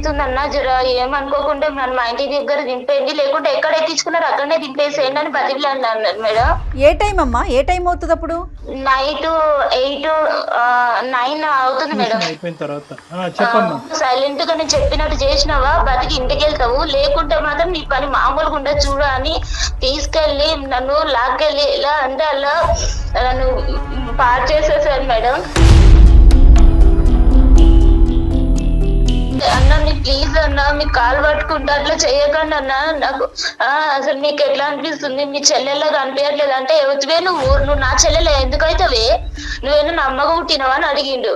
అనిపిస్తుంది అన్న, జర ఏమనుకోకుండా నన్ను మా ఇంటి దగ్గర దింపేయండి, లేకుంటే ఎక్కడ ఎక్కించుకున్నారు అక్కడనే దింపేసేయండి అని బతికిలా అన్నారు మేడం. ఏ టైం అమ్మా, ఏ టైం అవుతుంది అప్పుడు? నైట్ 8, 9 అవుతుంది మేడం. అయిపోయిన తర్వాత చెప్పమ్మా. సైలెంట్ గా నేను చెప్పినట్టు చేసినావా బతికి ఇంటికి వెళ్తావు, లేకుంటే మాత్రం నీ పని మామూలుగా ఉండదు చూడు అని తీసుకెళ్లి నన్ను లాక్కెళ్ళి ఇలా అంటే అలా నన్ను పాడు చేసేసాను మేడం. అన్న నీ ప్లీజ్ అన్న, మీ కాలు పట్టుకుంటా అట్లా చేయకండి అన్న, నాకు అసలు నీకు ఎట్లా అనిపిస్తుంది, మీ చెల్లెల్లాగా అనిపించట్లేదు అంటే, ఎవరివే నువ్వు నా చెల్లెలే ఎందుకైతావే, నువ్వేనా నా అమ్మగా పుట్టినవా అని అడిగిండు.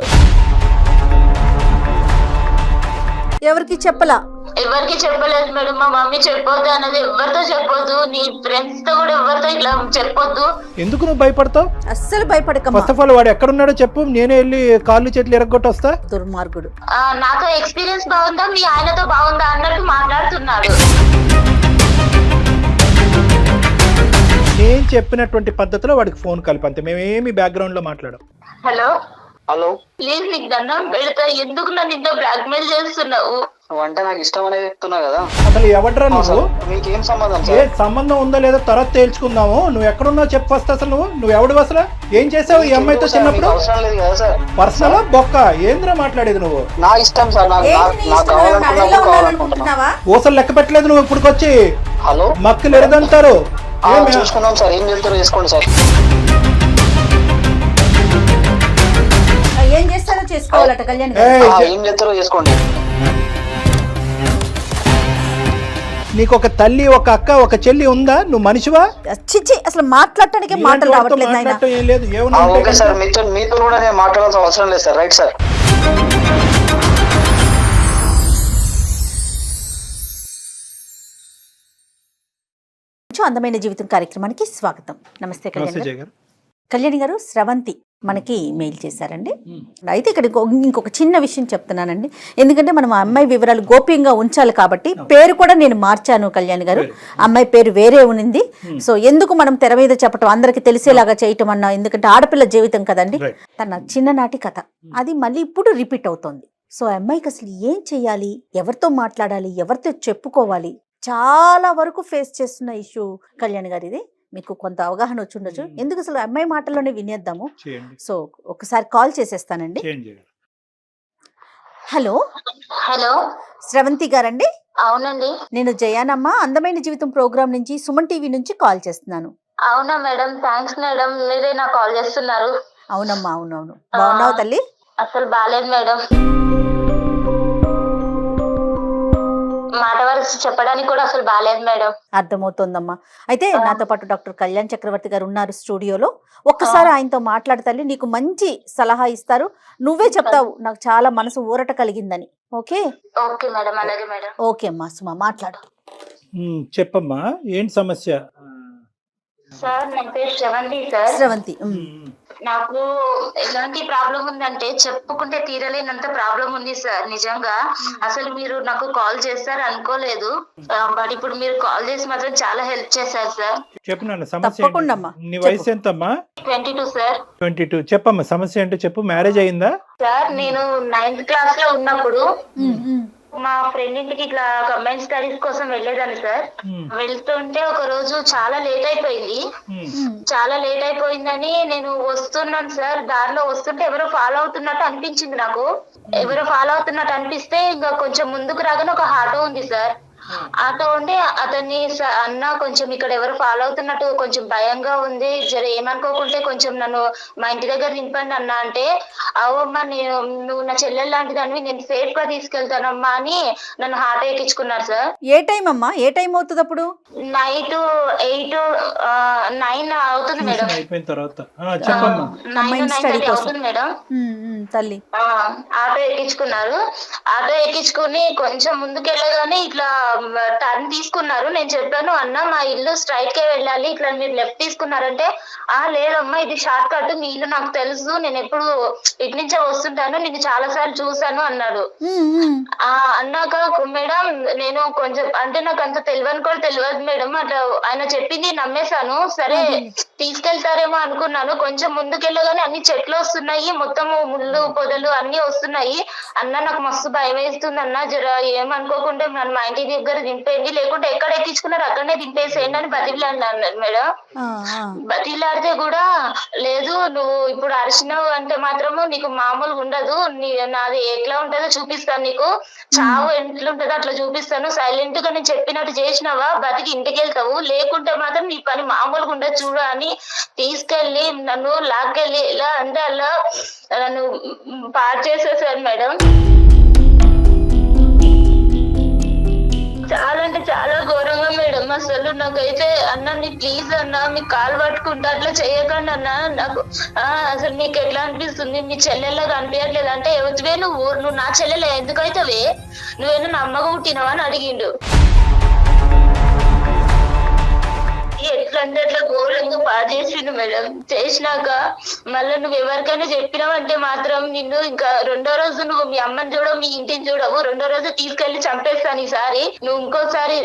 ఎవరికి చెప్పలా? ఎవరికి చెప్పలేదు మేడం. మా మమ్మీ చెప్పొద్దు అన్నది, ఎవరితో చెప్పొద్దు, నీ ఫ్రెండ్స్ తో కూడా ఎవరితో ఇట్లా చెప్పొద్దు. ఎందుకు నువ్వు భయపడతావు? అస్సలు భయపడక. ఫస్ట్ ఆఫ్ ఆల్ వాడు ఎక్కడున్నాడో చెప్పు, నేనే వెళ్ళి కాళ్ళు చేతులు ఎరగొట్టి వస్తా. దుర్మార్గుడు. నాతో ఎక్స్పీరియన్స్ బాగుందా, మీ ఆయనతో బాగుందా అన్నట్టు మాట్లాడుతున్నాడు. నేను చెప్పినటువంటి పద్ధతిలో వాడికి ఫోన్ కలిపి అంతే, మేమేమి బ్యాక్గ్రౌండ్ లో మాట్లాడం. హలో హలో, ప్లీజ్ నీకు దండం పెడతా, ఎందుకు నన్ను ఇంత బ్లాక్ మెయిల్ చేస్తున్నావు? అంటే నాకు ఇష్టం అనేది చెప్తున్నా కదా. అసలు ఎవడ్రా నువ్వు? మీకేం సంబంధం? ఏ సంబంధం ఉందో లేదో తర్వాత తేల్చుకుందాము. నువ్వు ఎక్కడున్నావు చెప్పు ఫస్ట్. అసలు నువ్వు ఎవడు? అసలు ఏం చేసావు ఈ అమ్మాయితో చిన్నప్పుడు? అవసరం లేదు కదా సార్. పర్సనల్ బొక్క ఏంద్రా మాట్లాడేది నువ్వు? నా ఇష్టం సార్, నాకు కావాలనుకుంటున్నా. ఊసలు లెక్క పెట్టలేదు నువ్వు ఇప్పుడు వచ్చి. హలో, మక్కులు ఎరదంటారు. చూసుకుందాం సార్, ఏం చెప్తారో చేసుకోండి సార్. ఏం చేస్తారో చేసుకోవాలట కళ్యాణ్. ఏం చెప్తారో చేసుకోండి. నీకు ఒక తల్లి, ఒక అక్క, ఒక చెల్లి ఉందా? నువ్వు మనిషివా? చిచ్చి, అసలు మాట్లాడటానికి మాటలు రావట్లేదు నాయనా. ఏం లేదు. ఓకే సార్, మీతో కూడా నేను మాట్లాడాల్సిన అవసరం లేదు సార్. Right sir. అందమైన జీవితం కార్యక్రమానికి స్వాగతం. నమస్తే కళ్యాణ్. కళ్యాణి గారు, స్రవంతి మనకి మెయిల్ చేశారండి. అయితే ఇక్కడ ఇంకొక చిన్న విషయం చెప్తున్నానండి, ఎందుకంటే మనం ఆ అమ్మాయి వివరాలు గోప్యంగా ఉంచాలి కాబట్టి పేరు కూడా నేను మార్చాను కళ్యాణ్ గారు. అమ్మాయి పేరు వేరే ఉంది. సో ఎందుకు మనం తెర మీద చెప్పటం, అందరికి తెలిసేలాగా చేయటం అన్నా, ఎందుకంటే ఆడపిల్ల జీవితం కదండి. తన చిన్ననాటి కథ అది మళ్ళీ ఇప్పుడు రిపీట్ అవుతోంది. సో అమ్మాయికి అసలు ఏం చెయ్యాలి, ఎవరితో మాట్లాడాలి, ఎవరితో చెప్పుకోవాలి, చాలా వరకు ఫేస్ చేస్తున్న ఇష్యూ కళ్యాణ్ గారు. ఇది మీకు కొంత అవగాహన వచ్చి ఉండొచ్చు. ఎందుకు అసలు అమ్మాయి మాటల్లోనే వినేద్దాము. సో ఒకసారి కాల్ చేసేస్తానండి. హలో. హలో, స్రవంతి గారండి? అవునండి. నేను జయానమ్మ, అందమైన జీవితం ప్రోగ్రామ్ నుంచి, సుమన్ టీవీ నుంచి కాల్ చేస్తున్నాను. అవునా మేడం, థ్యాంక్స్ మేడం, మీరే నాకు కాల్ చేస్తున్నారు. అవునమ్మా, అవునవును. బాగున్నావు తల్లి? అసలు బాలేదు మేడం, మాట వరుస చెప్పడానికి కూడా అసలు బాలేదు మేడం. అర్థమవుతోందమ్మా. అయితే నాతో పాటు డాక్టర్ కళ్యాణ్ చక్రవర్తి గారు ఉన్నారు స్టూడియోలో. ఒక్కసారి ఆయనతో మాట్లాడతాలి, నీకు మంచి సలహా ఇస్తారు. నువ్వే చెప్తావు నాకు చాలా మనసు ఊరట కలిగిందని. ఓకే? ఓకే మేడం, అలాగే మేడం. ఓకే అమ్మా, సుమా మాట్లాడు. చెప్పమ్మా, ఏంటి సమస్య? సార్ నా పేరు శ్రవంతి సార్. శ్రవంతి, నాకు ఎలాంటి ప్రాబ్లం ఉందంటే చెప్పుకుంటే తీరలేనంత ప్రాబ్లం ఉంది సార్. నిజంగా అసలు మీరు నాకు కాల్ చేస్తారు అనుకోలేదు, బట్ ఇప్పుడు మీరు కాల్ చేసి మాత్రం చాలా హెల్ప్ చేశారు సార్. చెప్పు నాన్న, సమస్య నీ వయసు ఎంతమ్మా? 22 సార్. 22. చెప్పమ్మా, సమస్య ఏంటో చెప్పు. మ్యారేజ్ అయిందా? సార్ నేను 9th క్లాస్ లో ఉన్నప్పుడు మా ఫ్రెండ్ ఇంటికి ఇట్లా కంబైన్ స్టడీస్ కోసం వెళ్ళేదాన్ని సార్. వెళ్తుంటే ఒక రోజు చాలా లేట్ అయిపోయింది. చాలా లేట్ అయిపోయిందని నేను వస్తున్నాను సార్. దారిలో వస్తుంటే ఎవరో ఫాలో అవుతున్నట్టు అనిపించింది నాకు. ఎవరో ఫాలో అవుతున్నట్టు అనిపిస్తే ఇంకా కొంచెం ముందుకు రాగానే ఒక ఆటో ఉంది సార్. ఆటో ఉండి అతన్ని అన్న కొంచెం ఇక్కడ ఎవరు ఫాలో అవుతున్నట్టు కొంచెం భయంగా ఉంది, జర ఏమనుకోకుంటే కొంచెం నన్ను మా ఇంటి దగ్గర దింపండి అన్న అంటే, అవమ్మా నువ్వు నా చెల్లెలు లాంటి దాన్ని నేను సేఫ్ గా తీసుకెళ్తానమ్మా అని నన్ను ఆటో ఎక్కించుకున్నారు సార్. ఏ టైం అమ్మా, ఏ టైం అవుతుంది అప్పుడు? నైట్ 8, 9 అవుతుంది మేడం. అయిపోయిన తర్వాత 9:30 అవుతుంది మేడం. తల్లి ఆటో ఎక్కించుకున్నారు. ఆటో ఎక్కించుకుని కొంచెం ముందుకెళ్ళగానే ఇట్లా టర్న్ తీసుకున్నారు. నేను చెప్పాను, అన్న మా ఇల్లు స్ట్రైట్ కే వెళ్ళాలి, ఇట్లా మీరు లెఫ్ట్ తీసుకున్నారంటే లేదమ్మా ఇది షార్ట్ కట్, మీ ఇల్లు నాకు తెలుసు, నేను ఎప్పుడు ఇటు నుంచే వస్తుంటాను, నేను చాలా సార్లు చూసాను అన్నాడు. అన్నాక మేడం నేను కొంచెం అంటే నాకు అంత తెలియని కూడా తెలియదు మేడం, అట్లా ఆయన చెప్పింది నమ్మేశాను. సరే తీసుకెళ్తారేమో అనుకున్నాను. కొంచెం ముందుకెళ్ళగానే అన్ని చెట్లు వస్తున్నాయి, మొత్తం ముళ్ళు పొదలు అన్ని వస్తున్నాయి. అన్న నాకు మస్తు భయం వేస్తుంది అన్న, జర ఏమనుకోకుండా నన్ను మా ఇంటి దగ్గర దింపేయండి, లేకుంటే ఎక్కడ ఎక్కించుకున్నారు అక్కడనే దింపేసేయండి అని బతిలాడినా అన్నాడు మేడం. బతిలాడితే కూడా లేదు, నువ్వు ఇప్పుడు అరిచినావు అంటే మాత్రము నీకు మామూలుగా ఉండదు, నాది ఎట్లా ఉంటుందో చూపిస్తాను, నీకు చావు ఎట్లుంటుందో అట్లా చూపిస్తాను, సైలెంట్ గా నేను చెప్పినట్టు చేసినావా బతికి ఇంటికి వెళ్తావు, లేకుంటే మాత్రం నీ పని మామూలుగా ఉండదు చూడ అని తీసుకెళ్లి నన్ను లాక్కెళ్ళి ఇలా అంటే అలా నన్ను పాడు చేసేసారు మేడం. చాలా అంటే చాలా ఘోరంగా మేడం. అసలు నాకైతే అన్న నీ ప్లీజ్ అన్న మీకు కాలు పట్టుకుంటా అట్లా చేయకండి అన్న, నాకు అసలు నీకు ఎట్లా అనిపిస్తుంది, నీ చెల్లెల్లాగా అనిపించట్లేదు అంటే, ఎవరివే నువ్వు నా చెల్లెలే ఎందుకైతావే, నువ్వేనా నా అమ్మగా పుట్టినవా అని అడిగిండు. ఎట్లా అంటే అట్లా ఘోరంగా బాధ చేసిండు మేడం. చేసినాక మళ్ళీ నువ్వు ఎవరికైనా చెప్పినావంటే మాత్రం నిన్ను ఇంకా రెండో రోజు నువ్వు మీ అమ్మని చూడవు, మీ ఇంటిని చూడవు, రెండో రోజు తీసుకెళ్లి చంపేస్తాను, ఈసారి నువ్వు ఇంకోసారి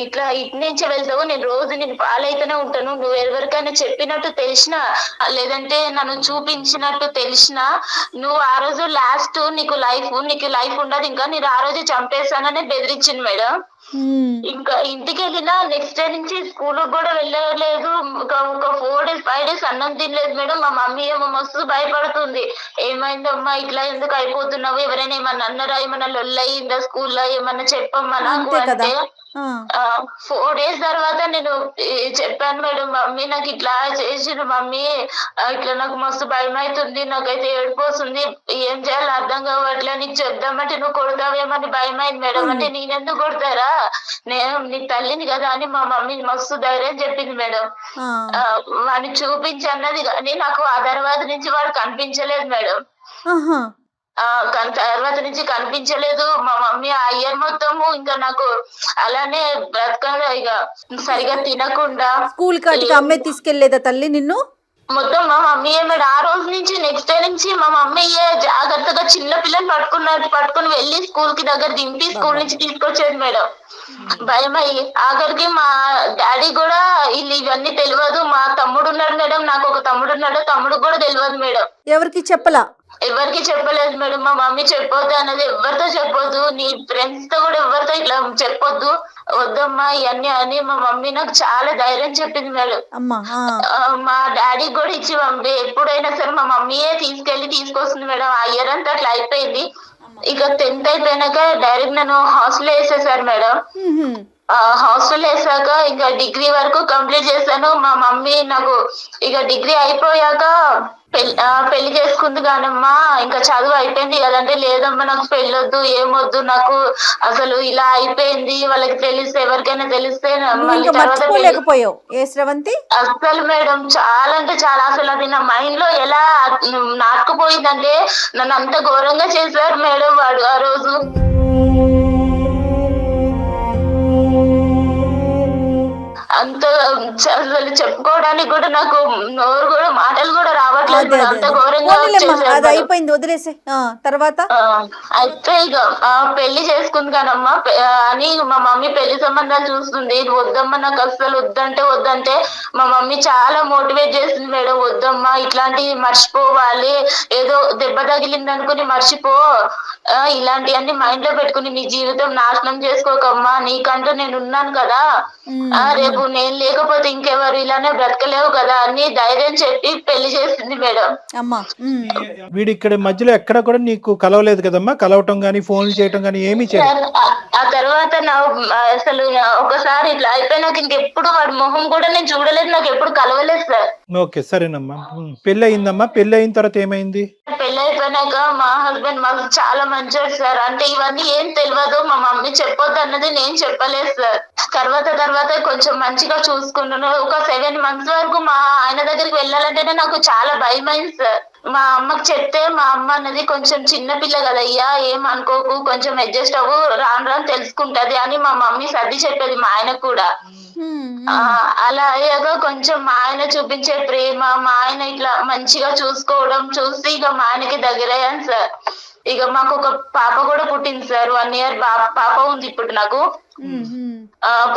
ఇట్లా ఇటు నుంచి వెళ్తావు, నేను రోజు నేను పాలైతేనే ఉంటాను, నువ్వు ఎవరికైనా చెప్పినట్టు తెలిసినా లేదంటే నన్ను చూపించినట్టు తెలిసినా నువ్వు ఆ రోజు లాస్ట్ నీకు లైఫ్ ఉండదు, ఇంకా నేను ఆ రోజు చంపేస్తానని బెదిరించింది మేడం. ఇంకా ఇంటికి వెళ్ళినా నెక్స్ట్ డే నుంచి స్కూల్ కూడా వెళ్ళలేదు, ఒక 4 days 5 days అన్నం తినలేదు మేడం. మా మమ్మీ ఏమో మస్తు భయపడుతుంది, ఏమైందమ్మా ఇట్లా ఎందుకు అయిపోతున్నావు, ఎవరైనా ఏమన్నా అన్నారా, ఏమన్నా లొల్లయిందా స్కూల్లో, ఏమన్నా చెప్పమ్మా నాకు అంటే 4 days తర్వాత నేను చెప్పాను మేడం, మమ్మీ నాకు ఇట్లా చేసిండు మమ్మీ, ఇట్లా నాకు మస్తు భయం అవుతుంది, నాకైతే ఏడిపోతుంది, ఏం చేయాలో అర్థం కావట్లే, నీకు చెప్దామంటే నువ్వు కొడతావేమని భయం అయింది మేడం. అంటే నేనెందుకు కొడతారా, నేను నీ తల్లిని కదా అని మా మమ్మీ మస్తు ధైర్యం చెప్పింది మేడం. వాడిని చూపించి అన్నది కానీ నాకు ఆ తర్వాత నుంచి వాడు కనిపించలేదు మేడం. తర్వాత నుంచి కనిపించలేదు. మా మమ్మీ ఆ ఇయర్ మొత్తము ఇంకా నాకు అలానే బ్రతకగా ఇక సరిగా తినకుండా. స్కూల్ కాటికి అమ్మే తీసుకెళ్లేదా తల్లి నిన్ను? మొత్తం మా మమ్మీ మేడం ఆ రోజు నుంచి నెక్స్ట్ డే నుంచి మా మమ్మీ జాగ్రత్తగా చిన్న పిల్లలు పట్టుకుని వెళ్ళి స్కూల్ కి దగ్గర దింపి స్కూల్ నుంచి తీసుకొచ్చేది మేడం. భయం అయ్యి ఆఖరికి మా డాడీ కూడా ఇవన్నీ తెలియదు. మా తమ్ముడు ఉన్నాడు మేడం, నాకు ఒక తమ్ముడు ఉన్నాడు, తమ్ముడు కూడా తెలియదు మేడం. ఎవరికి చెప్పలా? ఎవరికి చెప్పలేదు మేడం. మా మమ్మీ చెప్పొద్దు అన్నది, ఎవరితో చెప్పొద్దు, నీ ఫ్రెండ్స్ తో కూడా ఎవరితో ఇట్లా చెప్పొద్దు, వద్దమ్మా ఇవన్నీ అని మా మమ్మీ నాకు చాలా ధైర్యం చెప్పింది మేడం. మా డాడీ కూడా ఇచ్చి ఎప్పుడైనా సరే మా మమ్మీయే తీసుకొస్తుంది మేడం. ఆ ఇయర్ అంతా అట్లా అయిపోయింది. ఇక 10th అయిపోయినాక డైరెక్ట్ నన్ను హాస్టల్ వేసేసారు మేడం. హాస్టల్ వేసాక ఇంకా డిగ్రీ వరకు కంప్లీట్ చేశాను. మా మమ్మీ నాకు ఇక డిగ్రీ అయిపోయాక పెళ్లి చేసుకుంది కానమ్మా, ఇంకా చదువు అయిపోయింది కదంటే, లేదమ్మా నాకు పెళ్ళొద్దు, ఏమొద్దు, నాకు అసలు ఇలా అయిపోయింది, వాళ్ళకి తెలిస్తే ఎవరికైనా తెలిస్తే అసలు మేడం చాలా అంటే చాలా, అసలు అది నా మైండ్ లో ఎలా నాటుకుపోయిందంటే నన్ను అంత ఘోరంగా చేశారు మేడం వాడు ఆ రోజు. అంత అసలు చెప్పుకోవడానికి కూడా నాకు నోరు కూడా మాటలు కూడా రావట్లేదు, అంత ఘోరంగా అయిపోయింది. వదిలేసే తర్వాత అయితే ఇక పెళ్లి చేసుకుంది కానమ్మా అని మా మమ్మీ పెళ్లి సంబంధాలు చూస్తుంది. వద్దమ్మా నాకు అసలు వద్దంటే మా మమ్మీ చాలా మోటివేట్ చేస్తుంది మేడం. వద్దమ్మా ఇట్లాంటివి మర్చిపోవాలి, ఏదో దెబ్బ తగిలింది అనుకుని మర్చిపో, ఇలాంటివన్నీ మైండ్ లో పెట్టుకుని నీ జీవితం నాశనం చేసుకోకమ్మా, నీకంటూ నేను ఉన్నాను కదా, రేపు నేను లేకపోతే ఇంకెవరు ఇలానే బ్రతకలేవు కదా అని ధైర్యం చెప్పి పెళ్లి చేసింది మేడం. వీడి ఇక్కడ మధ్యలో ఎక్కడ కూడా నీకు కలవలేదు కదమ్మా? కలవటం గానీ ఫోన్లు చేయటం గానీ ఏమీ చేయలేదు? ఆ తర్వాత అసలు ఒకసారి ఇట్లా అయిపోయినాక ఇంకెప్పుడు వాడి మొహం కూడా నేను చూడలేదు, నాకు ఎప్పుడు కలవలేదు సార్. ఓకే సరేనమ్మా. పెళ్లి అయిందమ్మా, పెళ్లి అయిన తర్వాత ఏమైంది? పెళ్లి అయిపోయినాక మా హస్బెండ్ మాకు చాలా మంచోడు సార్. అంటే ఇవన్నీ ఏం తెలియదు, మా మమ్మీ చెప్పొద్దు అన్నది నేను చెప్పలేదు సార్. తర్వాత కొంచెం మంచిగా చూసుకున్నాను. ఒక 7 months వరకు మా ఆయన దగ్గరికి వెళ్ళాలంటేనే నాకు చాలా భయం అయింది సార్. మా అమ్మకి చెప్తే మా అమ్మ అన్నది కొంచెం చిన్న పిల్ల కదయ్యా, ఏమనుకోకు, కొంచెం అడ్జస్ట్ అవ్వు, రాను రాను తెలుసుకుంటది అని మా మమ్మీ సర్ది చెప్పేది మా ఆయనకు కూడా. అలా అయ్యాక కొంచెం మా ఆయన చూపించే ప్రేమ, మా ఆయన ఇట్లా మంచిగా చూసుకోవడం చూసి ఇక మా ఆయనకి దగ్గరయ్యాను సార్. ఇక మాకు ఒక పాప కూడా పుట్టింది సార్. 1 year పాప ఉంది ఇప్పుడు నాకు.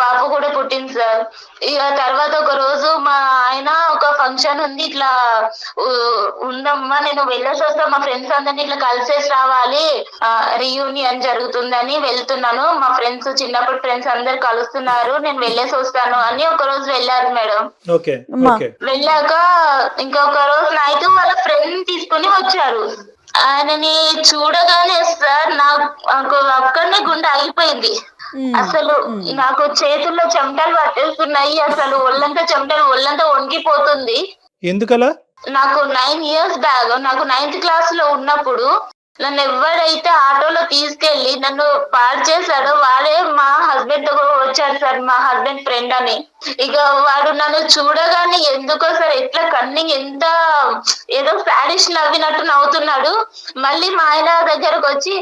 పాప కూడా పుట్టింది సార్. ఇక తర్వాత ఒక రోజు మా ఆయన ఒక ఫంక్షన్ ఉంది, ఇట్లా ఉందమ్మా నేను వెళ్ళేసి వస్తా, మా ఫ్రెండ్స్ అందరినీ ఇట్లా కలిసేసి రావాలి, రీయూనియన్ జరుగుతుందని వెళ్తున్నాను, మా ఫ్రెండ్స్ చిన్నప్పటి ఫ్రెండ్స్ అందరు కలుస్తున్నారు, నేను వెళ్ళేసి వస్తాను అని ఒక రోజు వెళ్ళారు మేడం. వెళ్ళాక ఇంకొక రోజు నైట్ వాళ్ళ ఫ్రెండ్ తీసుకుని వచ్చారు. ఆయనని చూడగానే సార్ నాకు అక్కడనే గుండె ఆగిపోయింది. అసలు నాకు చేతుల్లో చెమటలు పట్టేస్తున్నాయి, అసలు ఒళ్ళంతా వణికిపోతుంది. ఎందుకలా? నాకు 9 years బ్యాక్, నాకు 9th class లో ఉన్నప్పుడు నన్ను ఎవరైతే ఆటోలో తీసుకెళ్లి నన్ను పాడు చేశాడో వాడే మా హస్బెండ్ వచ్చాడు సార్, మా హస్బెండ్ ఫ్రెండ్ అని. ఇక వాడు నన్ను చూడగానే ఎందుకో సార్ ఎట్లా కన్నింగ్, ఎంత ఏదో సాడిష్ నవ్వినట్టు నవ్వుతున్నాడు. మళ్ళీ మా ఆయన దగ్గరకు వచ్చి,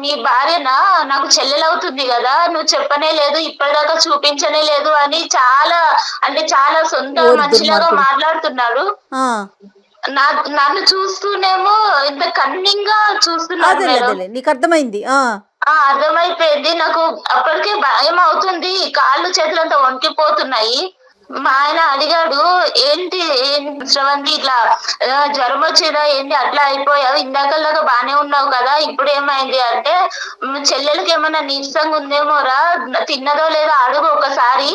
మీ భార్యనా, నాకు చెల్లెలవుతుంది కదా, నువ్వు చెప్పనే లేదు, ఇప్పటిదాకా చూపించనే లేదు అని చాలా సొంత మనిషిలాగా మాట్లాడుతున్నాడు. నన్ను చూస్తూనేమో ఇంత కన్నింగ్ గా చూస్తున్నాడు. నీకు అర్థమైంది? అర్థమైపోయింది. నాకు అప్పటికే భయం అవుతుంది, కాళ్ళు చేతులు అంతా వణికిపోతున్నాయి. మా ఆయన అడిగాడు, ఏంటి శ్రవంతి ఇట్లా జ్వరం వచ్చిందా ఏంటి, అట్లా అయిపోయావు, ఇందాకలాగా బానే ఉన్నావు కదా, ఇప్పుడు ఏమైంది అంటే, చెల్లెలకి ఏమన్నా నీరసంగా ఉందేమోరా, తిన్నదో లేదో అడుగు ఒకసారి,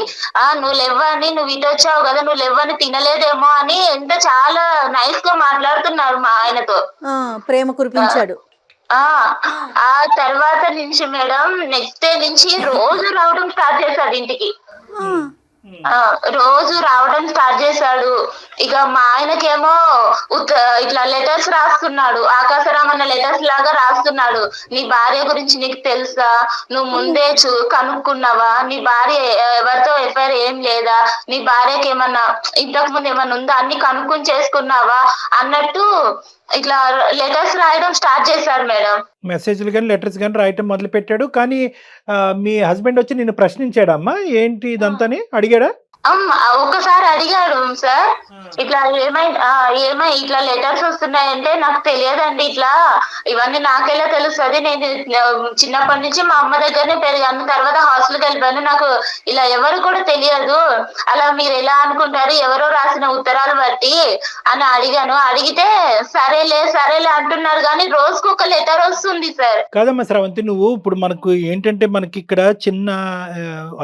నువ్వు లేవని, నువ్వు ఇటు వచ్చావు కదా, నువ్వు లేవని తినలేదేమో అని ఎంత చాలా నైస్ గా మాట్లాడుతున్నారు మా ఆయనతో. ప్రేమ కురిపించాడు. ఆ తర్వాత నుంచి మేడం నెక్స్ట్ డే నుంచి రోజు రావడం స్టార్ట్ చేశాడు ఇంటికి. రోజు రావడం స్టార్ట్ చేశాడు. ఇక మా ఆయనకేమో ఇట్లా లెటర్స్ రాస్తున్నాడు, ఆకాశరామన్న లెటర్స్ లాగా రాస్తున్నాడు. నీ భార్య గురించి నీకు తెలుసా, నువ్వు ముందే కనుక్కున్నావా, నీ భార్య ఎవరితో ఎఫ్ఐఆర్ ఏం లేదా, నీ భార్యకి ఏమన్నా ఇంతకు ముందు ఏమన్నా ఉందా అన్ని కనుక్కుని చేసుకున్నావా అన్నట్టు ఇట్లా లెటర్స్ రాయడం స్టార్ట్ చేశాడు మేడం. మెసేజ్లు కానీ లెటర్స్ కానీ రాయటం మొదలు పెట్టాడు. కానీ మీ హస్బెండ్ వచ్చి నిన్ను ప్రశ్నించాడమ్మా, ఏంటి ఇదంతా అడిగాడా? ఒక్కసారి అడిగాడు సార్, ఇట్లా ఏమై ఇట్లా లెటర్స్ వస్తున్నాయంటే, నాకు తెలియదండి, ఇట్లా ఇవన్నీ నాకెలా తెలుస్తుంది, నేను చిన్నప్పటి నుంచి మా అమ్మ దగ్గరనే పెరిగాను, తర్వాత హాస్టల్కి వెళ్ళిపోయాను, నాకు ఇలా ఎవరు కూడా తెలియదు, అలా మీరు ఎలా అనుకుంటారు ఎవరో రాసిన ఉత్తరాలు బట్టి అని అడిగాను. అడిగితే సరేలే అంటున్నారు, కానీ రోజుకు ఒక లెటర్ వస్తుంది సార్. కాదమ్మా శ్రవంతి, నువ్వు ఇప్పుడు మనకు ఏంటంటే మనకి ఇక్కడ చిన్న